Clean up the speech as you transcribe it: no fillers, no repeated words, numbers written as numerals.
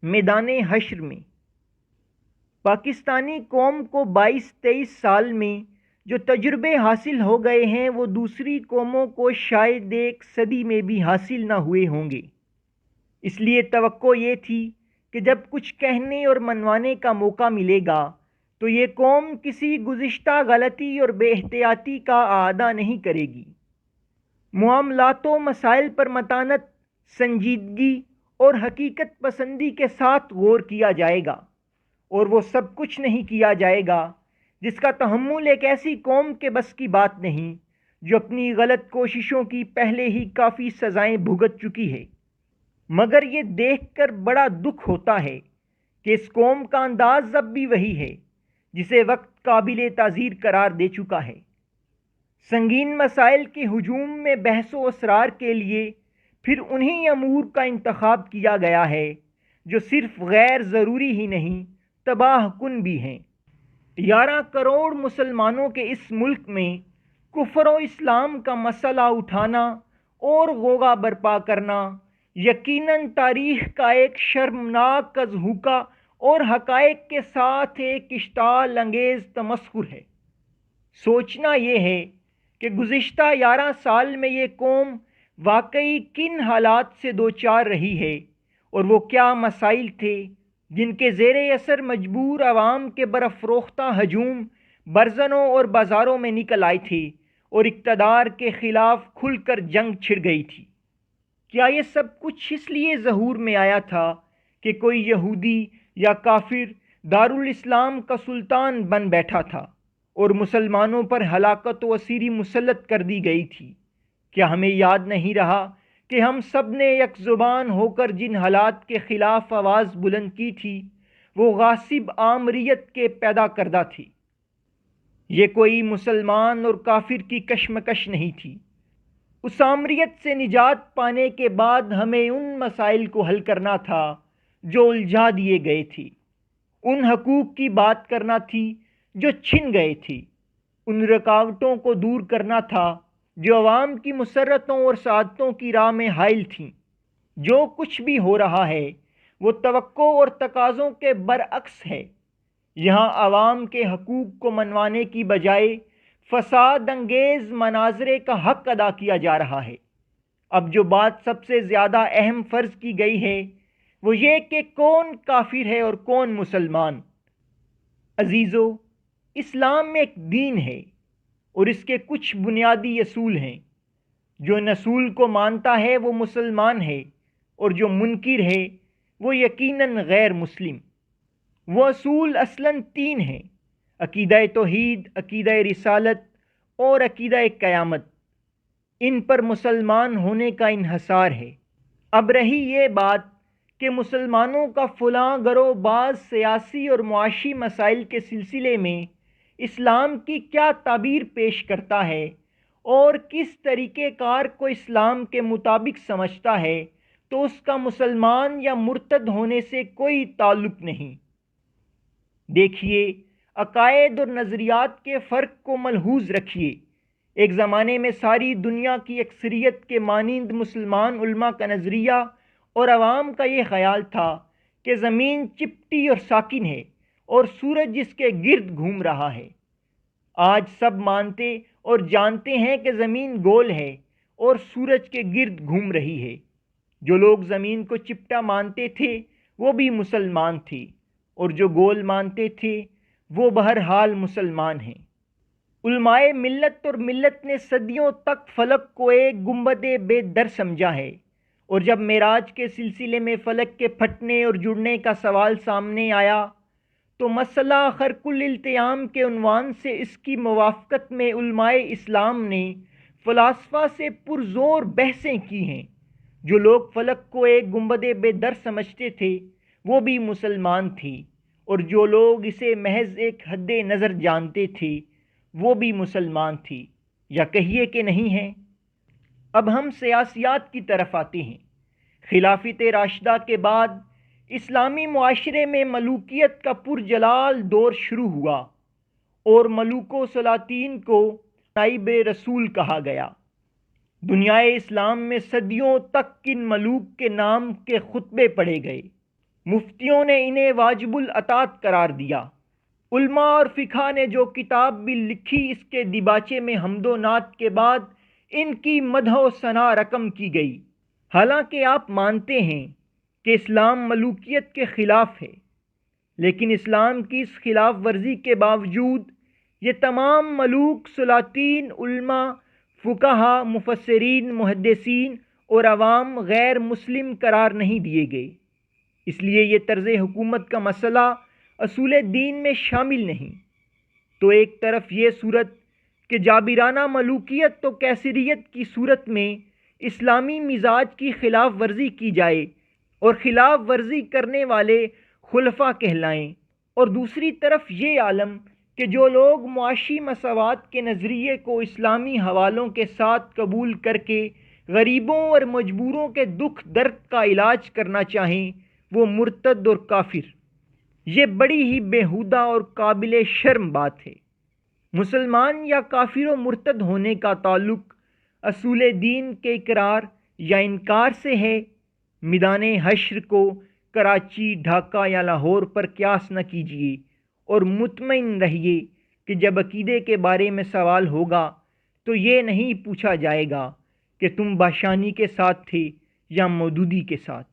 میدان حشر میں پاکستانی قوم کو 22-23 سال میں جو تجربے حاصل ہو گئے ہیں وہ دوسری قوموں کو شاید ایک صدی میں بھی حاصل نہ ہوئے ہوں گے۔ اس لیے توقع یہ تھی کہ جب کچھ کہنے اور منوانے کا موقع ملے گا تو یہ قوم کسی گزشتہ غلطی اور بے احتیاطی کا اعادہ نہیں کرے گی۔ معاملات و مسائل پر متانت، سنجیدگی اور حقیقت پسندی کے ساتھ غور کیا جائے گا، اور وہ سب کچھ نہیں کیا جائے گا جس کا تحمل ایک ایسی قوم کے بس کی بات نہیں جو اپنی غلط کوششوں کی پہلے ہی کافی سزائیں بھگت چکی ہے۔ مگر یہ دیکھ کر بڑا دکھ ہوتا ہے کہ اس قوم کا انداز اب بھی وہی ہے جسے وقت قابل تعزیر قرار دے چکا ہے۔ سنگین مسائل کے ہجوم میں بحث و اسرار کے لیے پھر انہی امور کا انتخاب کیا گیا ہے جو صرف غیر ضروری ہی نہیں تباہ کن بھی ہیں۔ 11 کروڑ مسلمانوں کے اس ملک میں کفر و اسلام کا مسئلہ اٹھانا اور غوغا برپا کرنا یقیناً تاریخ کا ایک شرمناک اضحوکہ اور حقائق کے ساتھ ایک اشتعال انگیز تمسخر ہے۔ سوچنا یہ ہے کہ گزشتہ 11 سال میں یہ قوم واقعی کن حالات سے دوچار رہی ہے اور وہ کیا مسائل تھے جن کے زیر اثر مجبور عوام کے برافروختہ ہجوم برزنوں اور بازاروں میں نکل آئے تھے اور اقتدار کے خلاف کھل کر جنگ چھڑ گئی تھی۔ کیا یہ سب کچھ اس لیے ظہور میں آیا تھا کہ کوئی یہودی یا کافر دارالاسلام کا سلطان بن بیٹھا تھا اور مسلمانوں پر ہلاکت و اسیری مسلط کر دی گئی تھی؟ کیا ہمیں یاد نہیں رہا کہ ہم سب نے یک زبان ہو کر جن حالات کے خلاف آواز بلند کی تھی وہ غاصب آمریت کے پیدا کردہ تھی؟ یہ کوئی مسلمان اور کافر کی کشمکش نہیں تھی۔ اس آمریت سے نجات پانے کے بعد ہمیں ان مسائل کو حل کرنا تھا جو الجھا دیے گئے تھے، ان حقوق کی بات کرنا تھی جو چھن گئے تھے، ان رکاوٹوں کو دور کرنا تھا جو عوام کی مسرتوں اور سعادتوں کی راہ میں حائل تھیں۔ جو کچھ بھی ہو رہا ہے وہ توقع اور تقاضوں کے برعکس ہے۔ یہاں عوام کے حقوق کو منوانے کی بجائے فساد انگیز مناظرے کا حق ادا کیا جا رہا ہے۔ اب جو بات سب سے زیادہ اہم فرض کی گئی ہے وہ یہ کہ کون کافر ہے اور کون مسلمان۔ عزیزو، اسلام ایک دین ہے اور اس کے کچھ بنیادی اصول ہیں۔ جو ان اصول کو مانتا ہے وہ مسلمان ہے اور جو منکر ہے وہ یقیناً غیر مسلم۔ وہ اصول اصلاً 3 ہیں: عقیدہ توحید، عقیدہ رسالت اور عقیدہ قیامت۔ ان پر مسلمان ہونے کا انحصار ہے۔ اب رہی یہ بات کہ مسلمانوں کا فلاں گروہ بعض سیاسی اور معاشی مسائل کے سلسلے میں اسلام کی کیا تعبیر پیش کرتا ہے اور کس طریقہ کار کو اسلام کے مطابق سمجھتا ہے، تو اس کا مسلمان یا مرتد ہونے سے کوئی تعلق نہیں۔ دیکھیے، عقائد اور نظریات کے فرق کو ملحوظ رکھیے۔ ایک زمانے میں ساری دنیا کی اکثریت کے مانند مسلمان علماء کا نظریہ اور عوام کا یہ خیال تھا کہ زمین چپٹی اور ساکن ہے اور سورج اس کے گرد گھوم رہا ہے۔ آج سب مانتے اور جانتے ہیں کہ زمین گول ہے اور سورج کے گرد گھوم رہی ہے۔ جو لوگ زمین کو چپٹا مانتے تھے وہ بھی مسلمان تھے، اور جو گول مانتے تھے وہ بہرحال مسلمان ہیں۔ علماء ملت اور ملت نے صدیوں تک فلک کو ایک گنبد بے در سمجھا ہے، اور جب معراج کے سلسلے میں فلک کے پھٹنے اور جڑنے کا سوال سامنے آیا تو مسئلہ خرق الالتیام کے عنوان سے اس کی موافقت میں علماء اسلام نے فلاسفہ سے پرزور بحثیں کی ہیں۔ جو لوگ فلک کو ایک گنبد بے در سمجھتے تھے وہ بھی مسلمان تھے، اور جو لوگ اسے محض ایک حد نظر جانتے تھے وہ بھی مسلمان تھے، یا کہیے کہ نہیں ہیں۔ اب ہم سیاسیات کی طرف آتے ہیں۔ خلافت راشدہ کے بعد اسلامی معاشرے میں ملوکیت کا پرجلال دور شروع ہوا اور ملوک و سلاطین کو نائب رسول کہا گیا۔ دنیا اسلام میں صدیوں تک کن ملوک کے نام کے خطبے پڑھے گئے۔ مفتیوں نے انہیں واجب الاطاعت قرار دیا۔ علماء اور فقہ نے جو کتاب بھی لکھی اس کے دیباچے میں حمد و نعت کے بعد ان کی مدح و ثنا رقم کی گئی۔ حالانکہ آپ مانتے ہیں کہ اسلام ملوکیت کے خلاف ہے، لیکن اسلام کی اس خلاف ورزی کے باوجود یہ تمام ملوک سلاطین، علماء، فقہا، مفسرین، محدثین اور عوام غیر مسلم قرار نہیں دیے گئے۔ اس لیے یہ طرز حکومت کا مسئلہ اصول دین میں شامل نہیں۔ تو ایک طرف یہ صورت کہ جابرانہ ملوکیت تو کیسریت کی صورت میں اسلامی مزاج کی خلاف ورزی کی جائے اور خلاف ورزی کرنے والے خلفاء کہلائیں، اور دوسری طرف یہ عالم کہ جو لوگ معاشی مساوات کے نظریے کو اسلامی حوالوں کے ساتھ قبول کر کے غریبوں اور مجبوروں کے دکھ درد کا علاج کرنا چاہیں وہ مرتد اور کافر۔ یہ بڑی ہی بیہودہ اور قابل شرم بات ہے۔ مسلمان یا کافر و مرتد ہونے کا تعلق اصول دین کے اقرار یا انکار سے ہے۔ میدان حشر کو کراچی، ڈھاکہ یا لاہور پر قیاس نہ کیجیے، اور مطمئن رہیے کہ جب عقیدے کے بارے میں سوال ہوگا تو یہ نہیں پوچھا جائے گا کہ تم باشانی کے ساتھ تھے یا مودودی کے ساتھ۔